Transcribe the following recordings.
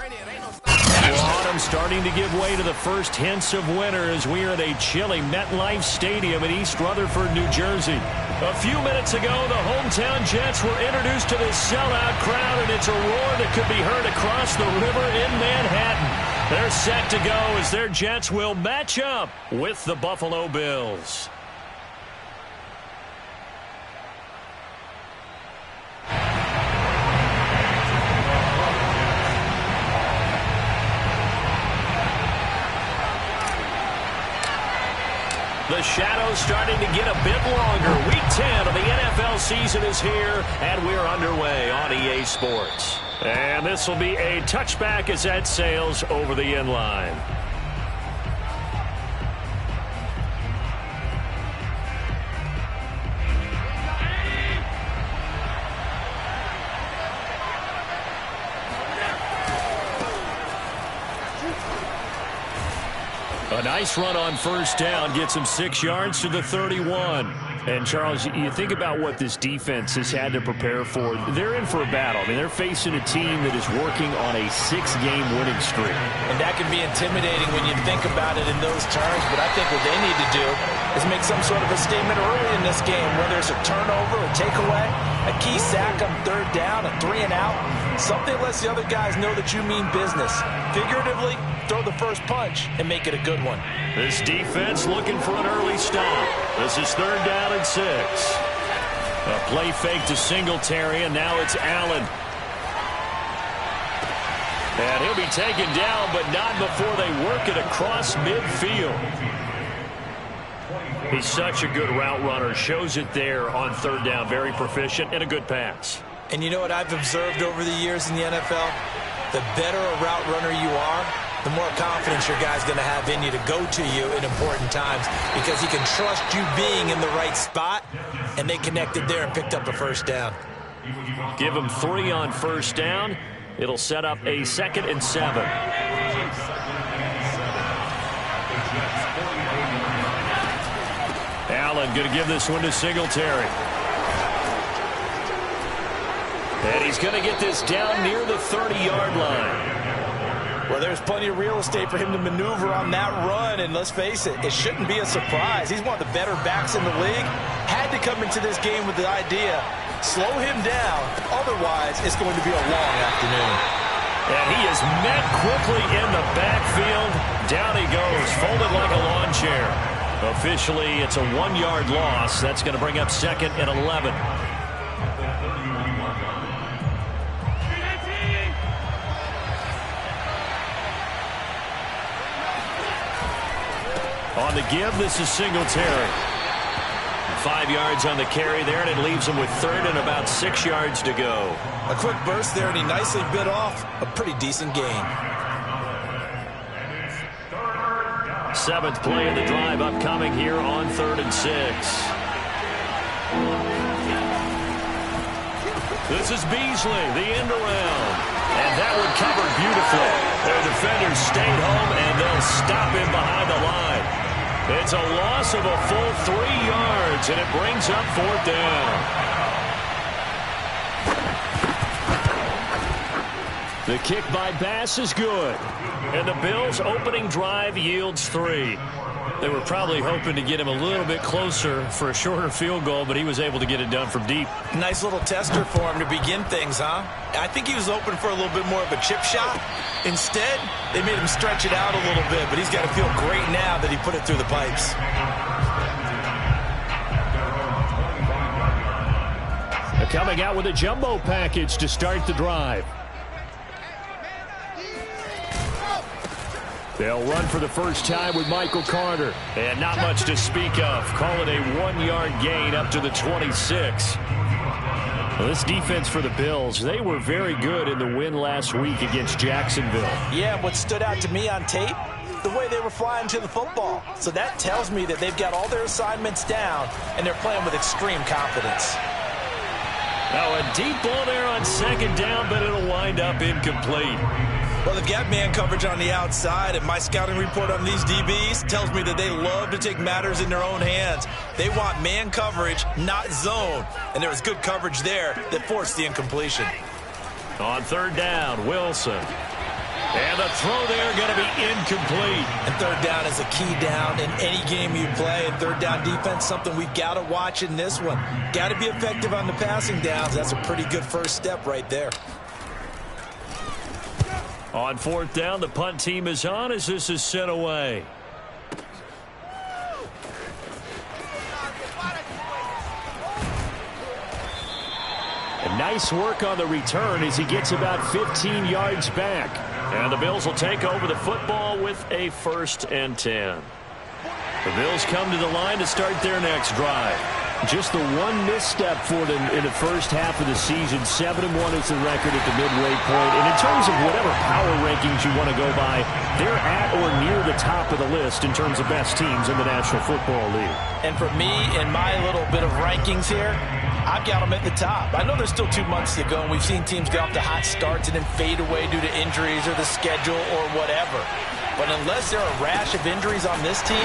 Autumn starting to give way to the first hints of winter as we are at a chilly MetLife Stadium in East Rutherford, New Jersey. A few minutes ago, the hometown Jets were introduced to this sellout crowd, and it's a roar that could be heard across the river in Manhattan. They're set to go as their Jets will match up with the Buffalo Bills. The shadow's starting to get a bit longer. Week 10 of the NFL season is here, and we're underway on EA Sports. And this will be a touchback as that sails over the end line. A nice run on first down gets him 6 yards to the 31. And, Charles, you think about what this defense has had to prepare for. They're in for a battle. I mean, they're facing a team that is working on a 6-game winning streak. And that can be intimidating when you think about it in those terms. But I think what they need to do is make some sort of a statement early in this game, whether it's a turnover, a takeaway, a key sack on third down, a 3-and-out. Something lets the other guys know that you mean business. Figuratively, throw the first punch and make it a good one. This defense looking for an early stop. This is third down and 6. A play fake to Singletary, and now it's Allen. And he'll be taken down, but not before they work it across midfield. He's such a good route runner. Shows it there on third down. Very proficient and a good pass. And you know what I've observed over the years in the NFL? The better a route runner you are, the more confidence your guy's going to have in you to go to you in important times because he can trust you being in the right spot, and they connected there and picked up a first down. Give him 3 on first down. It'll set up a 2nd and 7. Allen going to give this one to Singletary. And he's going to get this down near the 30-yard line. Well, there's plenty of real estate for him to maneuver on that run, and let's face it, it shouldn't be a surprise. He's one of the better backs in the league. Had to come into this game with the idea, slow him down, otherwise it's going to be a long afternoon. And he is met quickly in the backfield. Down he goes, folded like a lawn chair. Officially, it's a 1-yard loss. That's going to bring up 2nd and 11. On the give, this is Singletary. 5 yards on the carry there, and it leaves him with 3rd and about 6 yards to go. A quick burst there, and he nicely bit off a pretty decent gain. 7th play of the drive upcoming here on 3rd and 6. This is Beasley, the end around. And that one covered beautifully. Their defenders stayed home, and they'll stop him behind the line. It's a loss of a full 3 yards, and it brings up 4th down. The kick by Bass is good. And the Bills' opening drive yields 3. They were probably hoping to get him a little bit closer for a shorter field goal, but he was able to get it done from deep. Nice little tester for him to begin things, huh? I think he was open for a little bit more of a chip shot. Instead, they made him stretch it out a little bit, but he's got to feel great now that he put it through the pipes. They're coming out with a jumbo package to start the drive. They'll run for the first time with Michael Carter. And not much to speak of. Call it a 1-yard gain up to the 26. Well, this defense for the Bills, they were very good in the win last week against Jacksonville. Yeah, what stood out to me on tape, the way they were flying to the football. So that tells me that they've got all their assignments down, and they're playing with extreme confidence. Now a deep ball there on 2nd down, but it'll wind up incomplete. Well, they've got man coverage on the outside, and my scouting report on these DBs tells me that they love to take matters in their own hands. They want man coverage, not zone. And there was good coverage there that forced the incompletion. On 3rd down, Wilson. And the throw there going to be incomplete. And third down is a key down in any game you play. And third down defense, something we've got to watch in this one. Got to be effective on the passing downs. That's a pretty good first step right there. On fourth down, the punt team is on as this is sent away. And nice work on the return as he gets about 15 yards back. And the Bills will take over the football with a 1st and 10. The Bills come to the line to start their next drive. Just the one misstep for them in the first half of the season. 7-1 is the record at the midway point. And in terms of whatever power rankings you want to go by, they're at or near the top of the list in terms of best teams in the National Football League. And for me, in my little bit of rankings here, I've got them at the top. I know there's still 2 months to go, and we've seen teams get off to hot starts and then fade away due to injuries or the schedule or whatever. But unless there are a rash of injuries on this team,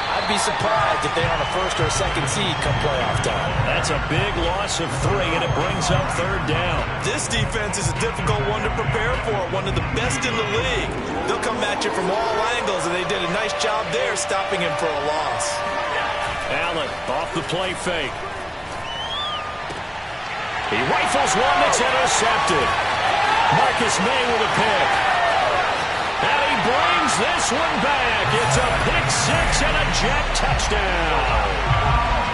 I'd be surprised if they're on a 1st or a 2nd seed come playoff time. That's a big loss of 3, and it brings up third down. This defense is a difficult one to prepare for, one of the best in the league. They'll come at you from all angles, and they did a nice job there stopping him for a loss. Allen off the play fake. He rifles one that's intercepted. Marcus May with a pick. And he brings this one back. It's a pick-6 and a Jet touchdown.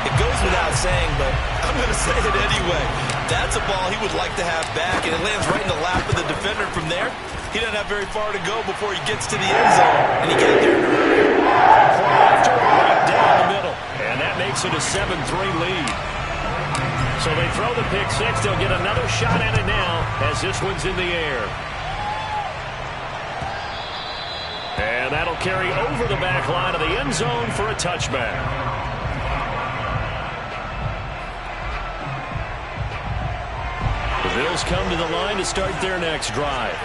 It goes without saying, but I'm going to say it anyway. That's a ball he would like to have back, and it lands right in the lap of the defender from there. He doesn't have very far to go before he gets to the end zone, and he got there. After right down the middle, and that makes it a 7-3 lead. So they throw the pick-6. They'll get another shot at it now as this one's in the air. And that'll carry over the back line of the end zone for a touchback. The Bills come to the line to start their next drive.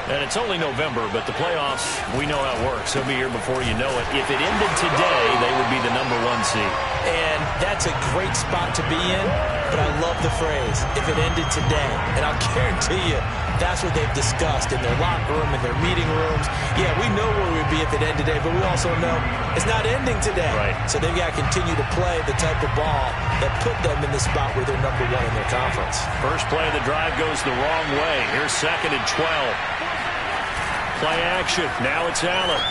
And it's only November, but the playoffs, we know how it works. They'll be here before you know it. If it ended today, they would be the #1 seed. And that's a great spot to be in, but I love the phrase, if it ended today. And I'll guarantee you, that's what they've discussed in their locker room, in their meeting rooms. Yeah, we know where we'd be if it ended today, but we also know it's not ending today. Right. So they've got to continue to play the type of ball that put them in the spot where they're #1 in their conference. First play of the drive goes the wrong way. Here's 2nd and 12. Play action. Now it's Allen.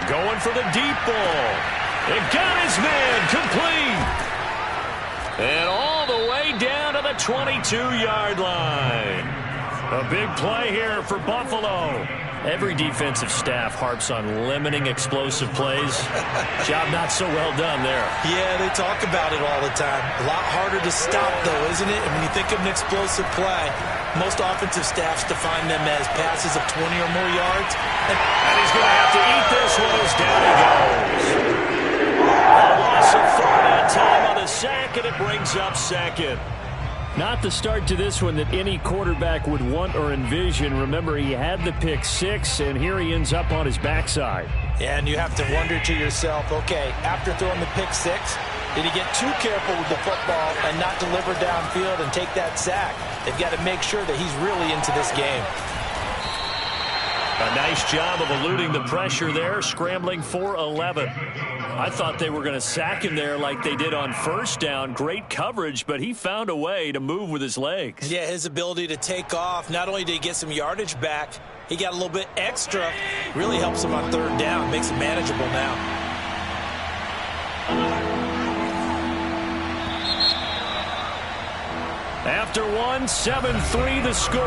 Going for the deep ball. It got his man complete. And all the way down to the 22-yard line. A big play here for Buffalo. Every defensive staff harps on limiting explosive plays. Job not so well done there. Yeah, they talk about it all the time. A lot harder to stop, though, isn't it? And when you think of an explosive play, most offensive staffs define them as passes of 20 or more yards. And he's going to have to eat this one as down he goes. A loss of 4 that time on the sack, and it brings up 2nd. Not the start to this one that any quarterback would want or envision. Remember, he had the pick-6, and here he ends up on his backside. Yeah, and you have to wonder to yourself, okay, after throwing the pick-6, did he get too careful with the football and not deliver downfield and take that sack? They've got to make sure that he's really into this game. A nice job of eluding the pressure there, scrambling for 11. I thought they were going to sack him there like they did on first down. Great coverage, but he found a way to move with his legs. Yeah, his ability to take off, not only did he get some yardage back, he got a little bit extra. Really helps him on third down, makes it manageable now. After one, 7-3 the score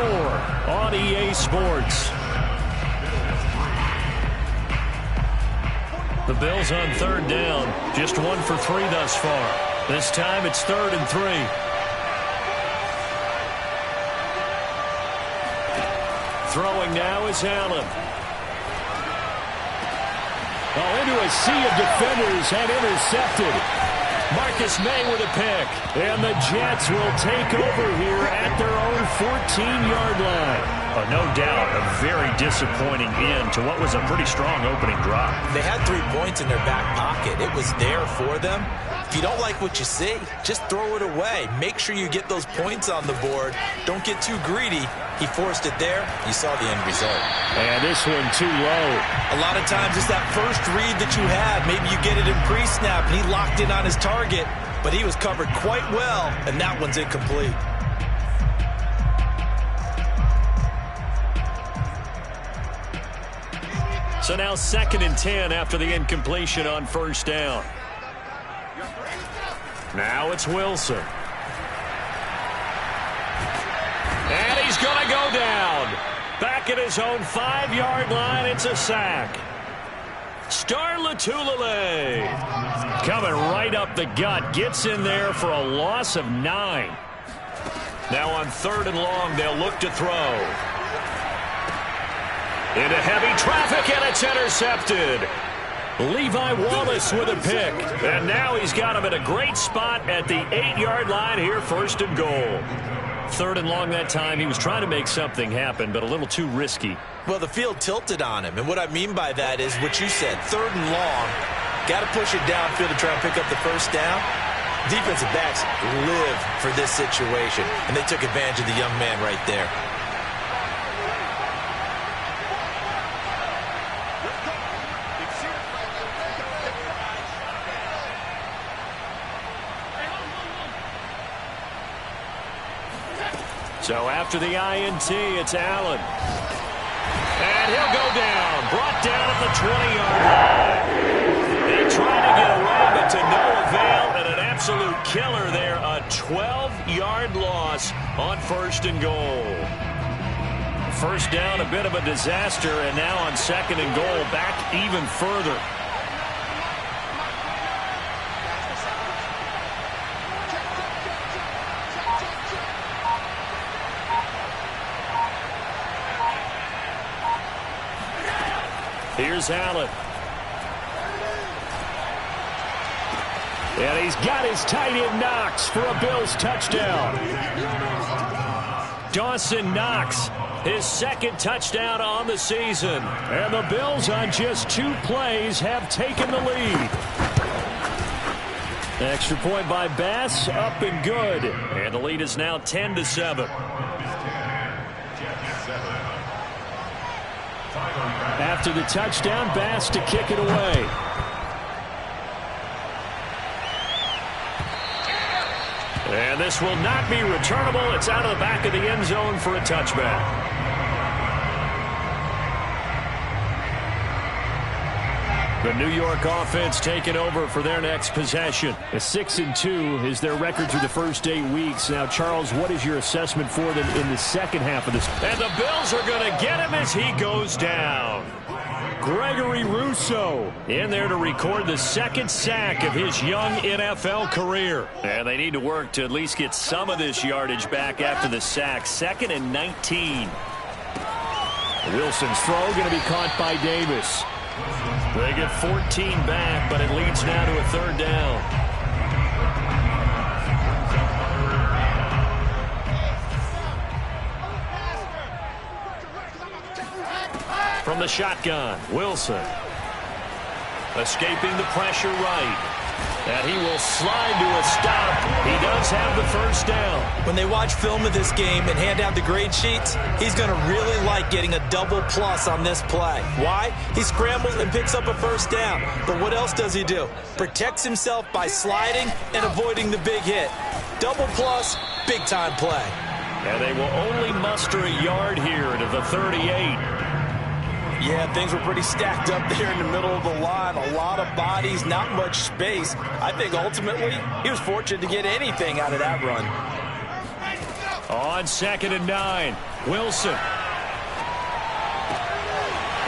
on EA Sports. The Bills on third down, just 1 for 3 thus far. This time it's 3rd and 3. Throwing now is Allen. Oh, into a sea of defenders and intercepted. Marcus May with a pick. And the Jets will take over here at their own 14-yard line. No doubt a very disappointing end to what was a pretty strong opening drive. They had 3 points in their back pocket. It was there for them. If you don't like what you see, just throw it away. Make sure you get those points on the board. Don't get too greedy. He forced it there. You saw the end result. And this one too low. A lot of times it's that first read that you had. Maybe you get it in pre-snap, and he locked in on his target, but he was covered quite well, and that one's incomplete. So now 2nd and 10 after the incompletion on first down. Now it's Wilson. And he's going to go down. Back at his own 5-yard line, it's a sack. Star Lotulelei coming right up the gut. Gets in there for a loss of 9. Now on 3rd and long, they'll look to throw. Into heavy traffic, and it's intercepted. Levi Wallace with a pick. And now he's got him at a great spot at the 8-yard line here, 1st and goal. 3rd and long that time. He was trying to make something happen, but a little too risky. Well, the field tilted on him, and what I mean by that is what you said, 3rd and long. Got to push it downfield to try and pick up the first down. Defensive backs live for this situation, and they took advantage of the young man right there. So after the INT, it's Allen. And he'll go down. Brought down at the 20-yard line. They tried to get away, but to no avail, and an absolute killer there. A 12-yard loss on 1st and goal. First down, a bit of a disaster, and now on 2nd and goal, back even further. Here's Allen. And he's got his tight end Knox for a Bills touchdown. Dawson Knox, his 2nd touchdown on the season. And the Bills on just 2 plays have taken the lead. Extra point by Bass, up and good. And the lead is now 10-7. After the touchdown, Bass to kick it away. And this will not be returnable. It's out of the back of the end zone for a touchback. The New York offense taking over for their next possession. A 6-2 is their record through the first 8 weeks. Now, Charles, what is your assessment for them in the second half of this? And the Bills are going to get him as he goes down. Gregory Rousseau in there to record the 2nd sack of his young NFL career. And they need to work to at least get some of this yardage back after the sack. 2nd and 19. Wilson's throw going to be caught by Davis. They get 14 back, but it leads now to a 3rd down. From the shotgun, Wilson. Escaping the pressure right. And he will slide to a stop. He does have the first down. When they watch film of this game and hand out the grade sheets, he's going to really like getting a double plus on this play. Why? He scrambles and picks up a first down. But what else does he do? Protects himself by sliding and avoiding the big hit. Double plus, big-time play. And they will only muster a yard here to the 38. Yeah, things were pretty stacked up there in the middle of the line. A lot of bodies, not much space. I think ultimately he was fortunate to get anything out of that run. On 2nd and 9, Wilson.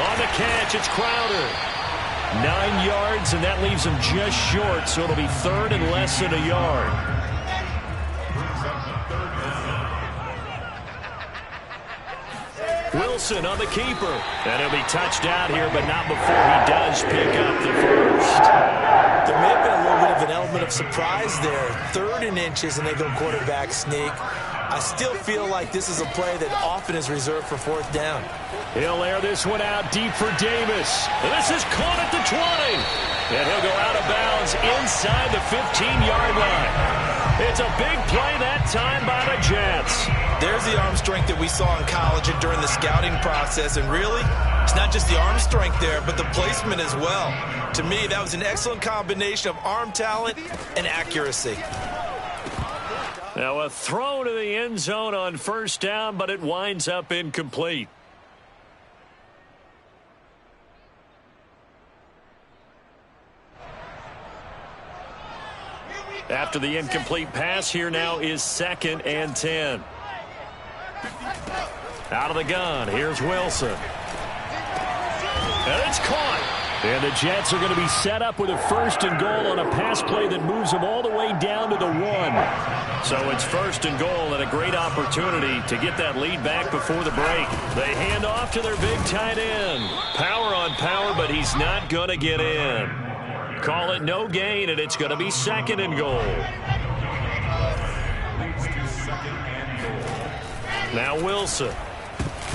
On the catch, it's Crowder. 9 yards, and that leaves him just short, so it'll be 3rd and less than a yard. Wilson on the keeper. And he'll be touched out here, but not before he does pick up the first. There may have been a little bit of an element of surprise there. 3rd and inches, and they go quarterback sneak. I still feel like this is a play that often is reserved for fourth down. He'll air this one out deep for Davis. This is caught at the 20. And he'll go out of bounds inside the 15-yard line. It's a big play that time by the Jets. There's the arm strength that we saw in college and during the scouting process. And really, it's not just the arm strength there, but the placement as well. To me, that was an excellent combination of arm talent and accuracy. Now a throw to the end zone on first down, but it winds up incomplete. After the incomplete pass, here now is 2nd and 10. Out of the gun, here's Wilson. And it's caught. And the Jets are going to be set up with a 1st and goal on a pass play that moves them all the way down to the 1. So it's 1st and goal and a great opportunity to get that lead back before the break. They hand off to their big tight end. Power on power, but he's not going to get in. Call it no gain, and it's going to be 2nd and goal. Now Wilson.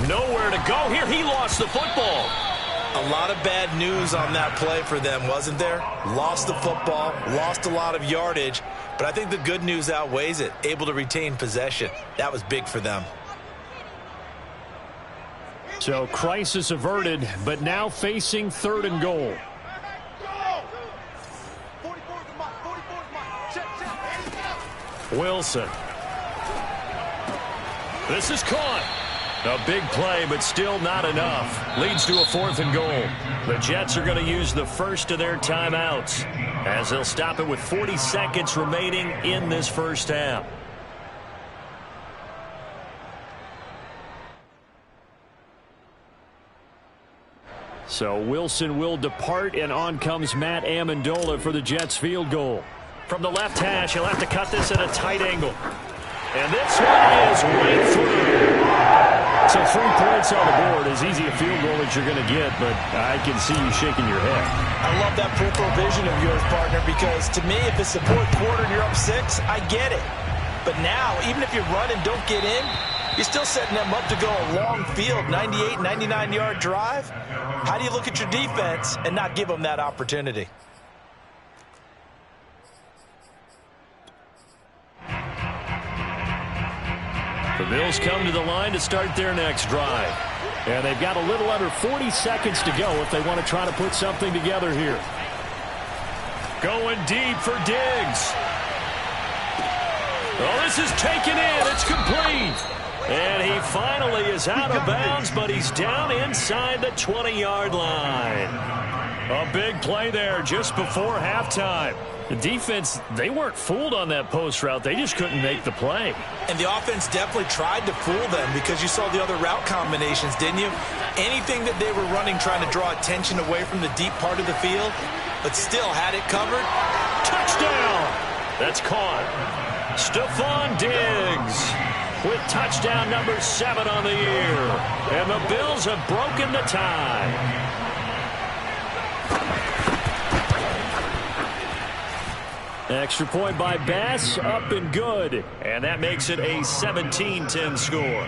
Nowhere to go here. He lost the football. A lot of bad news on that play for them, wasn't there? Lost the football, lost a lot of yardage, but I think the good news outweighs it. Able to retain possession. That was big for them. So crisis averted, but now facing 3rd and goal. Wilson. This is caught. A big play, but still not enough. Leads to a 4th and goal. The Jets are going to use the first of their timeouts, as they'll stop it with 40 seconds remaining in this first half. So Wilson will depart, and on comes Matt Amendola for the Jets field goal. From the left hash, he'll have to cut this at a tight angle. And this one is right through. So 3 points on the board, as easy a field goal as you're going to get, but I can see you shaking your head. I love that peripheral vision of yours, partner, because to me, if it's the 4th quarter and you're up 6, I get it. But now, even if you run and don't get in, you're still setting them up to go a long field, 98, 99-yard drive. How do you look at your defense and not give them that opportunity? The Bills come to the line to start their next drive. And they've got a little under 40 seconds to go if they want to try to put something together here. Going deep for Diggs. Oh, this is taken in. It's complete. And he finally is out of bounds, but he's down inside the 20-yard line. A big play there just before halftime. The defense, they weren't fooled on that post route. They just couldn't make the play. And the offense definitely tried to fool them because you saw the other route combinations, didn't you? Anything that they were running trying to draw attention away from the deep part of the field, but still had it covered. Touchdown! That's caught. Stephon Diggs with touchdown number 7 on the year. And the Bills have broken the tie. Extra point by Bass, up and good. And that makes it a 17-10 score.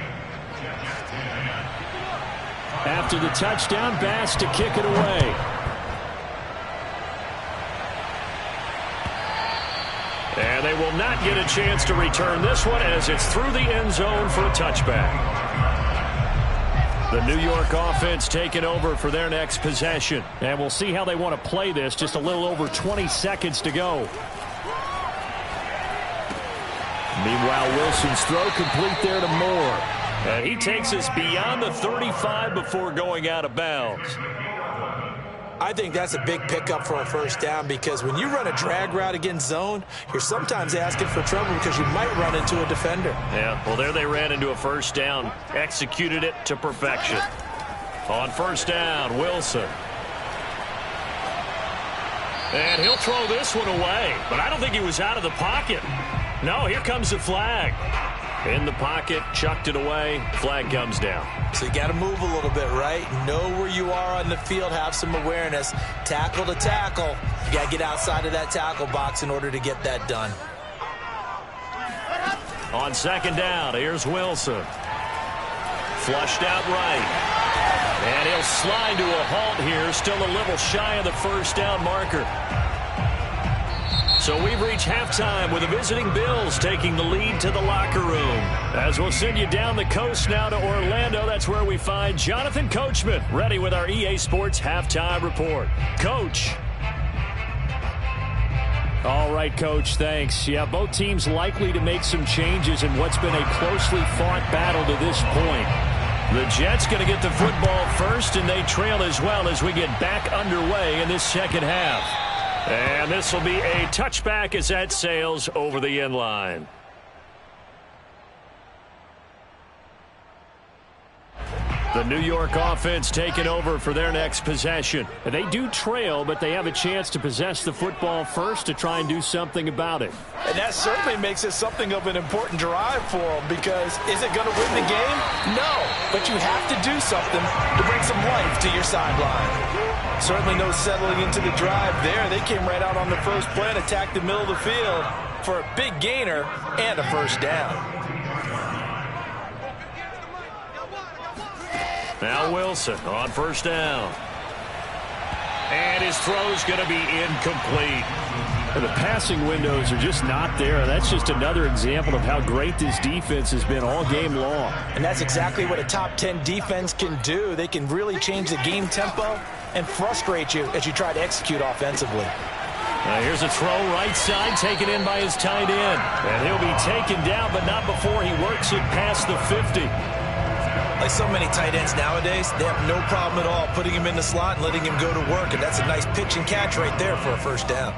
After the touchdown, Bass to kick it away. And they will not get a chance to return this one as it's through the end zone for a touchback. The New York offense taking over for their next possession. And we'll see how they want to play this. Just a little over 20 seconds to go. Meanwhile, Wilson's throw complete there to Moore. And he takes us beyond the 35 before going out of bounds. I think that's a big pickup for a first down because when you run a drag route against zone, you're sometimes asking for trouble because you might run into a defender. Yeah, well, there they ran into a first down. Executed it to perfection. On first down, Wilson. And he'll throw this one away, but I don't think he was out of the pocket. No, here comes the flag. In the pocket, chucked it away, flag comes down. So you got to move a little bit, right? Know where you are on the field, have some awareness. Tackle to tackle. You got to get outside of that tackle box in order to get that done. On second down, here's Wilson. Flushed out right. And he'll slide to a halt here, still a little shy of the first down marker. So we've reached halftime with the visiting Bills taking the lead to the locker room. As we'll send you down the coast now to Orlando, that's where we find Jonathan Coachman, ready with our EA Sports Halftime Report. Coach. All right, Coach, thanks. Yeah, both teams likely to make some changes in what's been a closely fought battle to this point. The Jets going to get the football first, and they trail as well as we get back underway in this second half. And this will be a touchback as that sails over the end line. The New York offense taking over for their next possession. They do trail, but they have a chance to possess the football first to try and do something about it. And that certainly makes it something of an important drive for them, because is it going to win the game? No, but you have to do something to bring some life to your sideline. Certainly no settling into the drive there. They came right out on the first play and attacked the middle of the field for a big gainer and a first down. Now Wilson on first down. And his throw's going to be incomplete. The passing windows are just not there. That's just another example of how great this defense has been all game long. And that's exactly what a top 10 defense can do. They can really change the game tempo and frustrate you as you try to execute offensively. Here's a throw right side, taken in by his tight end. And he'll be taken down, but not before he works it past the 50. Like so many tight ends nowadays, they have no problem at all putting him in the slot and letting him go to work. And that's a nice pitch and catch right there for a first down.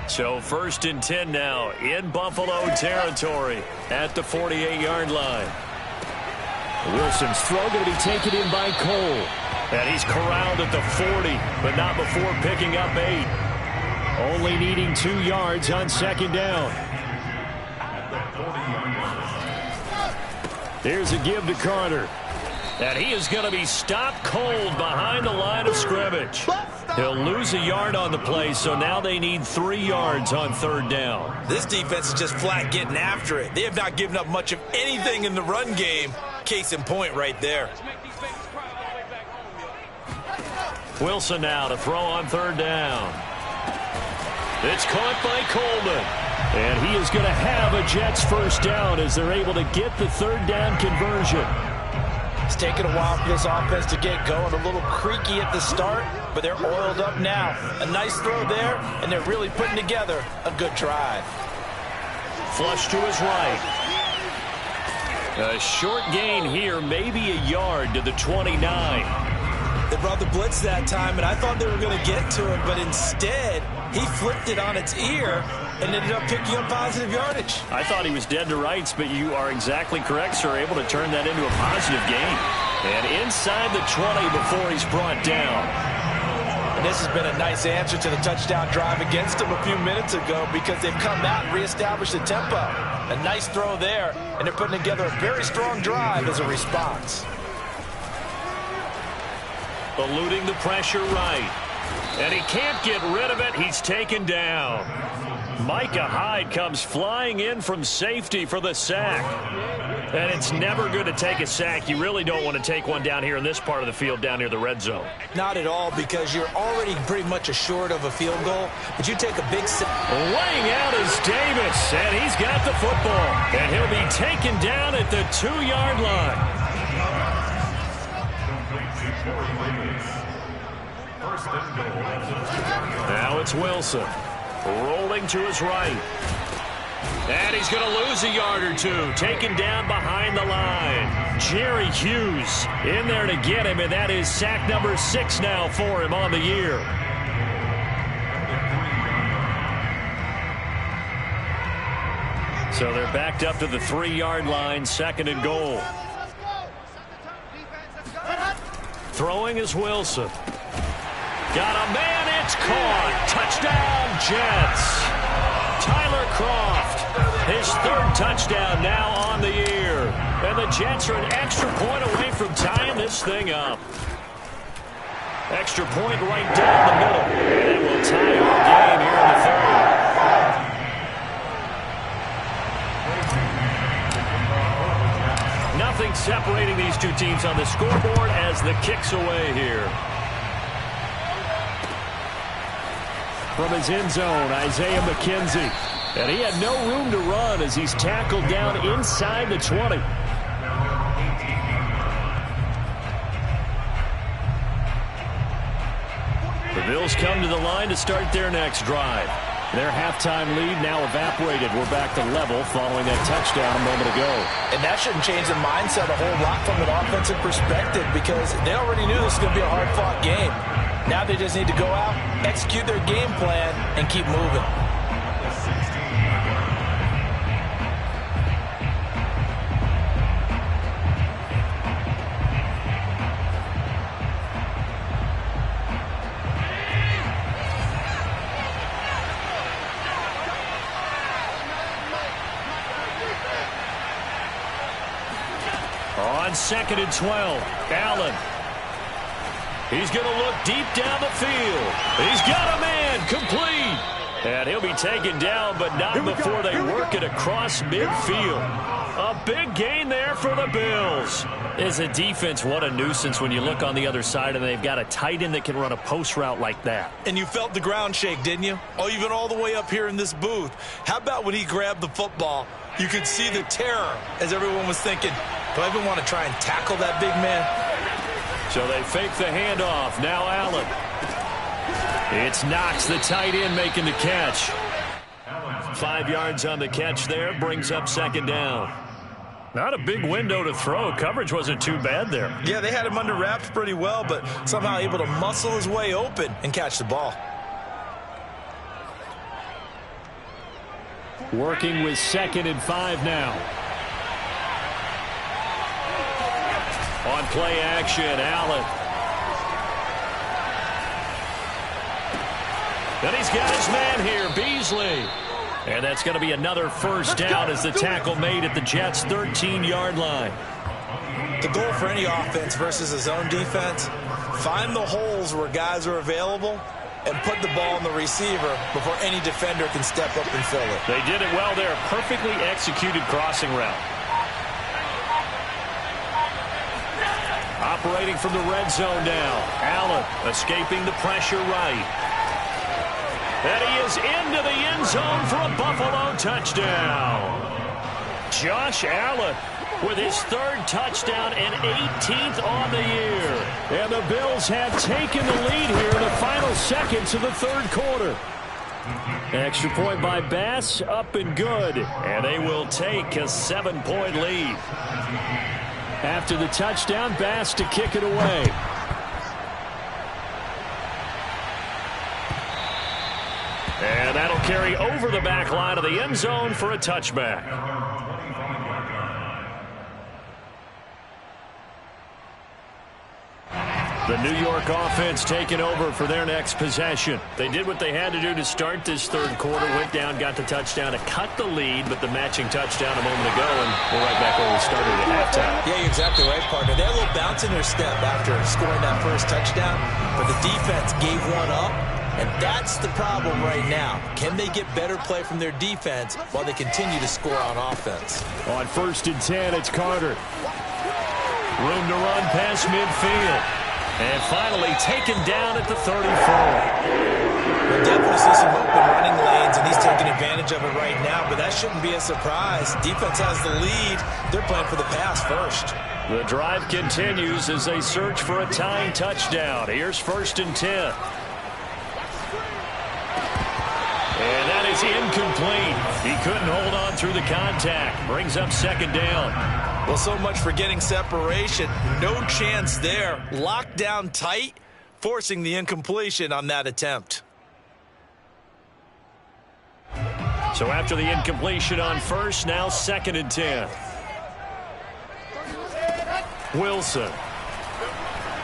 So 1st and 10 now in Buffalo territory at the 48-yard line. Wilson's throw going to be taken in by Cole. And he's corralled at the 40, but not before picking up 8. Only needing 2 yards on second down. Here's a give to Carter. And he is going to be stopped cold behind the line of scrimmage. He'll lose a yard on the play, so now they need 3 yards on third down. This defense is just flat getting after it. They have not given up much of anything in the run game. Case in point right there. Wilson now to throw on third down. It's caught by Coleman. And he is going to have a Jets first down as they're able to get the third down conversion. It's taken a while for this offense to get going. A little creaky at the start, but they're oiled up now. A nice throw there, and they're really putting together a good drive. Flush to his right. A short gain here, maybe a yard to the 29. They brought the blitz that time, and I thought they were going to get to it, but instead, he flipped it on its ear and ended up picking up positive yardage. I thought he was dead to rights, but you are exactly correct, sir. Able to turn that into a positive gain. And inside the 20 before he's brought down. And this has been a nice answer to the touchdown drive against them a few minutes ago, because they've come out and reestablished the tempo. A nice throw there, and they're putting together a very strong drive as a response. Eluding the pressure right. And he can't get rid of it. He's taken down. Micah Hyde comes flying in from safety for the sack. And it's never good to take a sack. You really don't want to take one down here in this part of the field, down near the red zone. Not at all, because you're already pretty much assured of a field goal. But you take a big sack. Laying out is Davis, and he's got the football. And he'll be taken down at the 2-yard line. Now it's Wilson. Rolling to his right. And he's going to lose a yard or two. Taken down behind the line. Jerry Hughes in there to get him, and that is sack number 6 now for him on the year. So they're backed up to the 3-yard line, 2nd and goal. Throwing is Wilson. Got a man, it's caught. Touchdown, Jets. Tyler Kroft, his 3rd touchdown now on the year. And the Jets are an extra point away from tying this thing up. Extra point right down the middle. And it will tie our game here in the 3rd. Nothing separating these two teams on the scoreboard as the kick's away here. From his end zone, Isaiah McKenzie. And he had no room to run as he's tackled down inside the 20. The Bills come to the line to start their next drive. Their halftime lead now evaporated. We're back to level following that touchdown a moment ago. And that shouldn't change the mindset a whole lot from an offensive perspective because they already knew this was going to be a hard-fought game. Now they just need to go out, execute their game plan, and keep moving. On 2nd and 12, Allen. He's going to look deep down the field. He's got a man complete. And he'll be taken down, but not before they work it across midfield. A big gain there for the Bills. As a defense, what a nuisance when you look on the other side and they've got a tight end that can run a post route like that. And you felt the ground shake, didn't you? Oh, even all the way up here in this booth. How about when he grabbed the football? You could see the terror as everyone was thinking, do I even want to try and tackle that big man? So they fake the handoff. Now Allen. It's Knox, the tight end, making the catch. 5 yards on the catch there. Brings up 2nd down. Not a big window to throw. Coverage wasn't too bad there. Yeah, they had him under wraps pretty well, but somehow able to muscle his way open and catch the ball. Working with 2nd and 5 now. On play action, Allen. And he's got his man here, Beasley. And that's going to be another first down as the tackle made at the Jets' 13-yard line. The goal for any offense versus a zone defense, find the holes where guys are available and put the ball on the receiver before any defender can step up and fill it. They did it well there. Perfectly executed crossing route. Operating from the red zone now. Allen escaping the pressure right. And he is into the end zone for a Buffalo touchdown. Josh Allen with his 3rd touchdown and 18th on the year. And the Bills have taken the lead here in the final seconds of the 3rd quarter. Extra point by Bass, up and good. And they will take a 7-point lead. After the touchdown, Bass to kick it away. And that'll carry over the back line of the end zone for a touchback. The New York offense taking over for their next possession. They did what they had to do to start this 3rd quarter. Went down, got the touchdown to cut the lead, but the matching touchdown a moment ago, and we're right back where we started at halftime. Yeah, you're exactly right, partner. They had a little bounce in their step after scoring that first touchdown, but the defense gave one up, and that's the problem right now. Can they get better play from their defense while they continue to score on offense? On 1st and 10, it's Carter. Room to run past midfield. And finally taken down at the 34. We'll definitely see some open running lanes, and he's taking advantage of it right now, but that shouldn't be a surprise. Defense has the lead. They're playing for the pass first. The drive continues as they search for a tying touchdown. Here's 1st and 10. And that is incomplete. He couldn't hold on through the contact. Brings up 2nd down. Well, so much for getting separation. No chance there. Locked down tight, forcing the incompletion on that attempt. So after the incompletion on 1st, now 2nd and 10. Wilson.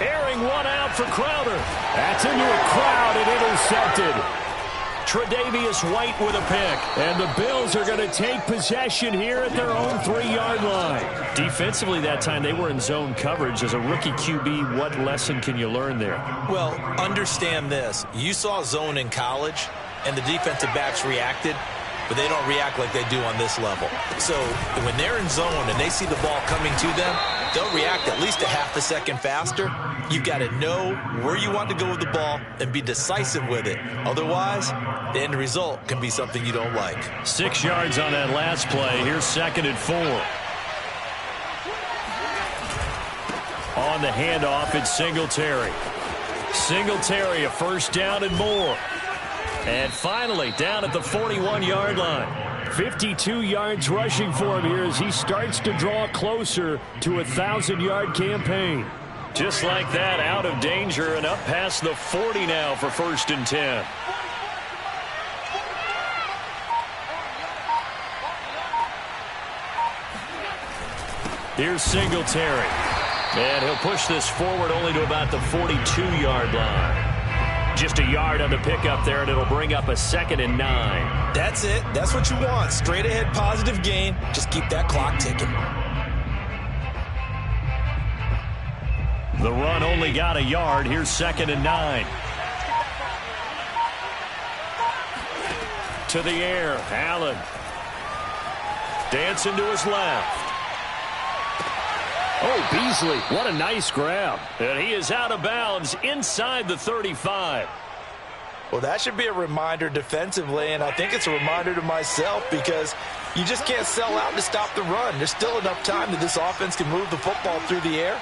Airing one out for Crowder. That's into a crowd and intercepted. Tre'Davious White with a pick. And the Bills are going to take possession here at their own 3-yard line. Defensively that time, they were in zone coverage. As a rookie QB, what lesson can you learn there? Well, understand this. You saw zone in college, and the defensive backs reacted. but they don't react like they do on this level. So when they're in zone and they see the ball coming to them, they'll react at least a half a second faster. You've got to know where you want to go with the ball and be decisive with it. Otherwise, the end result can be something you don't like. 6 yards on that last play. Here's 2nd and 4. On the handoff, it's Singletary. Singletary, a first down and more. And finally, down at the 41-yard line. 52 yards rushing for him here as he starts to draw closer to a 1,000-yard campaign. Just like that, out of danger and up past the 40 now for 1st and 10. Here's Singletary. And he'll push this forward only to about the 42-yard line. Just a yard on the pickup there, and it'll bring up a 2nd and 9. That's it. That's what you want. Straight ahead positive gain. Just keep that clock ticking. The run only got a yard. Here's 2nd and 9. To the air, Allen. Dancing to his left. Oh, Beasley, what a nice grab. And he is out of bounds inside the 35. Well, that should be a reminder defensively, and I think it's a reminder to myself because you just can't sell out to stop the run. There's still enough time that this offense can move the football through the air,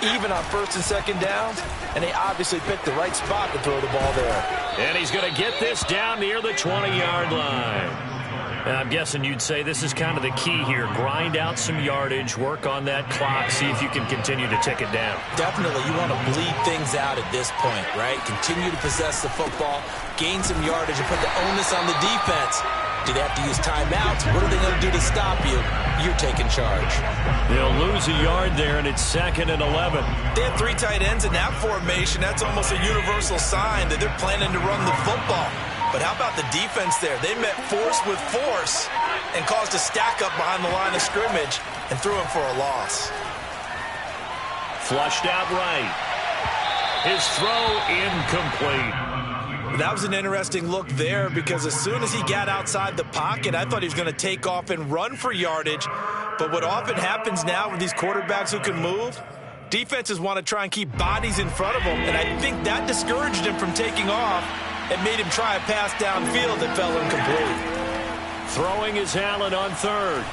even on 1st and 2nd downs, and they obviously picked the right spot to throw the ball there. And he's going to get this down near the 20-yard line. And I'm guessing you'd say this is kind of the key here. Grind out some yardage, work on that clock, see if you can continue to tick it down. Definitely, you want to bleed things out at this point, right? Continue to possess the football, gain some yardage, and put the onus on the defense. Do they have to use timeouts? What are they going to do to stop you? You're taking charge. They'll lose a yard there, and it's 2nd and 11. They have 3 tight ends in that formation. That's almost a universal sign that they're planning to run the football. But how about the defense there? They met force with force and caused a stack up behind the line of scrimmage and threw him for a loss. Flushed out right. His throw incomplete. That was an interesting look there because as soon as he got outside the pocket, I thought he was going to take off and run for yardage. But what often happens now with these quarterbacks who can move, defenses want to try and keep bodies in front of them. And I think that discouraged him from taking off. It made him try a pass downfield that fell incomplete. Throwing is Allen on 3rd.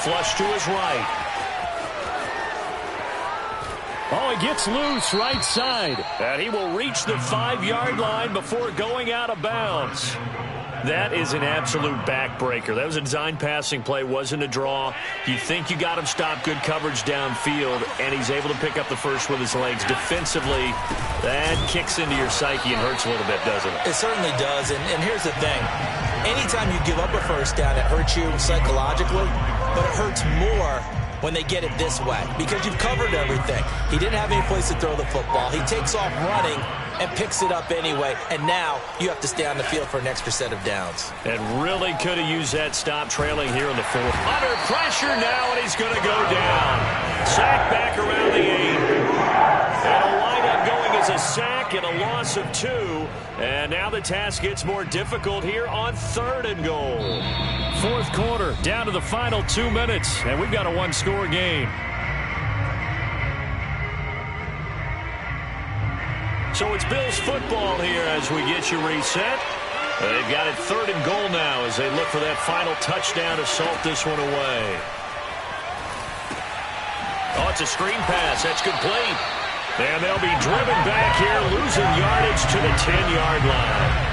Flush to his right. Oh, he gets loose right side. And he will reach the 5-yard line before going out of bounds. That is an absolute backbreaker. That was a design passing play, wasn't a draw. You think you got him stopped, good coverage downfield, and he's able to pick up the first with his legs. Defensively, that kicks into your psyche and hurts a little bit, doesn't it? It certainly does, and here's the thing. Anytime you give up a first down, it hurts you psychologically, but it hurts more when they get it this way because you've covered everything. He didn't have any place to throw the football. He takes off running and picks it up anyway, and now you have to stay on the field for an extra set of downs. And really could have used that stop trailing here in the 4th. Under pressure now, and he's going to go down. Sack back around the 8. And a lineup going as a sack and a loss of 2. And now the task gets more difficult here on 3rd and goal. 4th quarter, down to the final 2 minutes, and we've got a 1-score game. So it's Bills football here as we get you reset. They've got it 3rd and goal now as they look for that final touchdown to salt this one away. Oh, it's a screen pass. That's complete. And they'll be driven back here, losing yardage to the 10-yard line.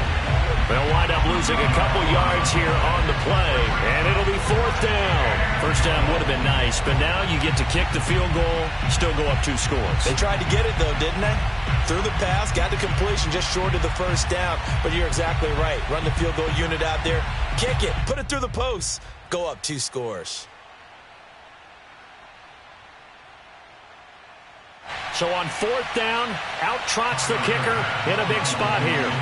They'll wind up losing a couple yards here on the play, and it'll be 4th down. First down would have been nice, but now you get to kick the field goal, still go up 2 scores. They tried to get it, though, didn't they? Threw the pass, got the completion just short of the first down, but you're exactly right. Run the field goal unit out there, kick it, put it through the posts, go up 2 scores. So on 4th down, out trots the kicker in a big spot here.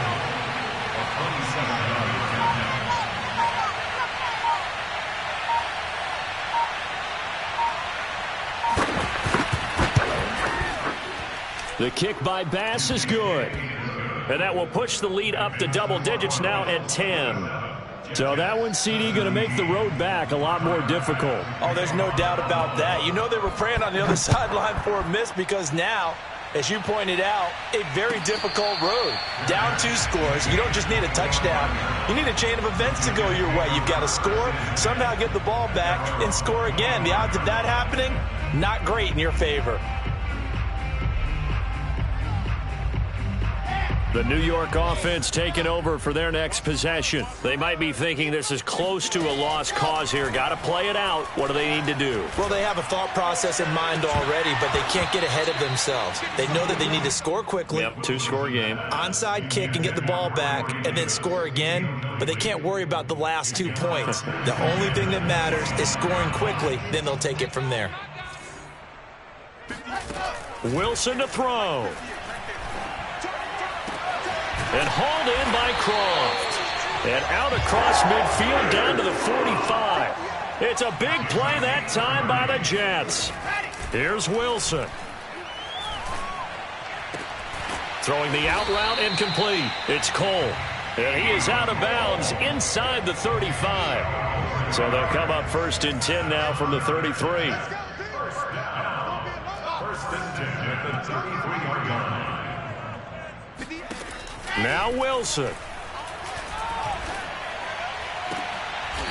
The kick by Bass is good. And that will push the lead up to double digits now at 10. So that one, CD, going to make the road back a lot more difficult. Oh, there's no doubt about that. You know they were praying on the other sideline for a miss because now, as you pointed out, a very difficult road. Down 2 scores. You don't just need a touchdown. You need a chain of events to go your way. You've got to score, somehow get the ball back, and score again. The odds of that happening, not great in your favor. The New York offense taking over for their next possession. They might be thinking this is close to a lost cause here. Got to play it out. What do they need to do? Well, they have a thought process in mind already, but they can't get ahead of themselves. They know that they need to score quickly. Yep, 2-score game. Onside kick and get the ball back and then score again, but they can't worry about the last 2 points. The only thing that matters is scoring quickly, then they'll take it from there. Wilson to throw. And hauled in by Croft. And out across midfield down to the 45. It's a big play that time by the Jets. Here's Wilson. Throwing the out route incomplete. It's Cole. And he is out of bounds inside the 35. So they'll come up 1st and 10 now from the 33. Now Wilson.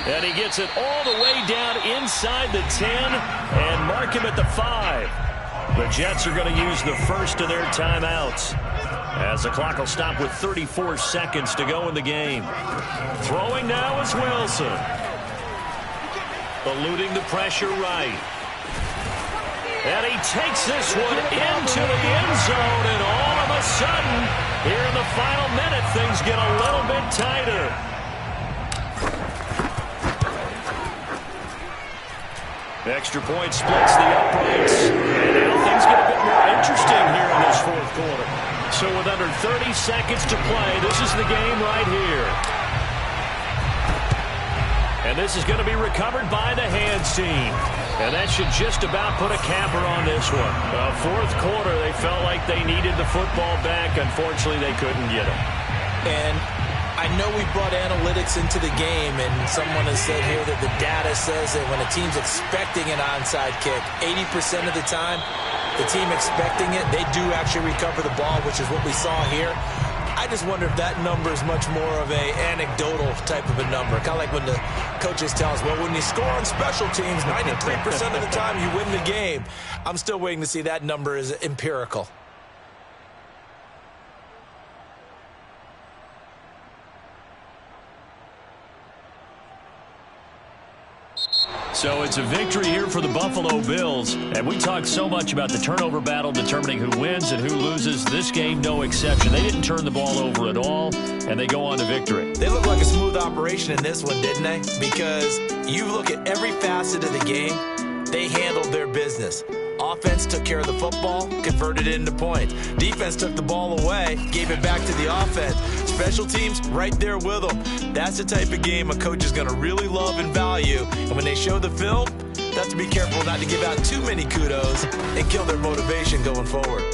And he gets it all the way down inside the 10 and mark him at the 5. The Jets are going to use the first of their timeouts as the clock will stop with 34 seconds to go in the game. Throwing now is Wilson. Eluding the pressure right. And he takes this one into the end zone, and all of a sudden, here in the final minute, things get a little bit tighter. Extra point splits the uprights, and now things get a bit more interesting here in this 4th quarter. So with under 30 seconds to play, this is the game right here. And this is going to be recovered by the hands team. And that should just about put a capper on this one. 4th quarter, they felt like they needed the football back. Unfortunately, they couldn't get it. And I know we brought analytics into the game, and someone has said here that the data says that when a team's expecting an onside kick, 80% of the time, the team expecting it, they do actually recover the ball, which is what we saw here. I just wonder if that number is much more of a anecdotal type of a number. Kind of like when the coaches tell us, well, when you score on special teams, 93% of the time you win the game. I'm still waiting to see that number is empirical. So it's a victory here for the Buffalo Bills. And we talked so much about the turnover battle determining who wins and who loses. This game, no exception. They didn't turn the ball over at all, and they go on to victory. They look like a smooth operation in this one, didn't they? Because you look at every facet of the game, they handled their business. Offense took care of the football, converted it into points. Defense took the ball away, gave it back to the offense. Special teams, right there with them. That's the type of game a coach is going to really love and value. And when they show the film, they have to be careful not to give out too many kudos and kill their motivation going forward.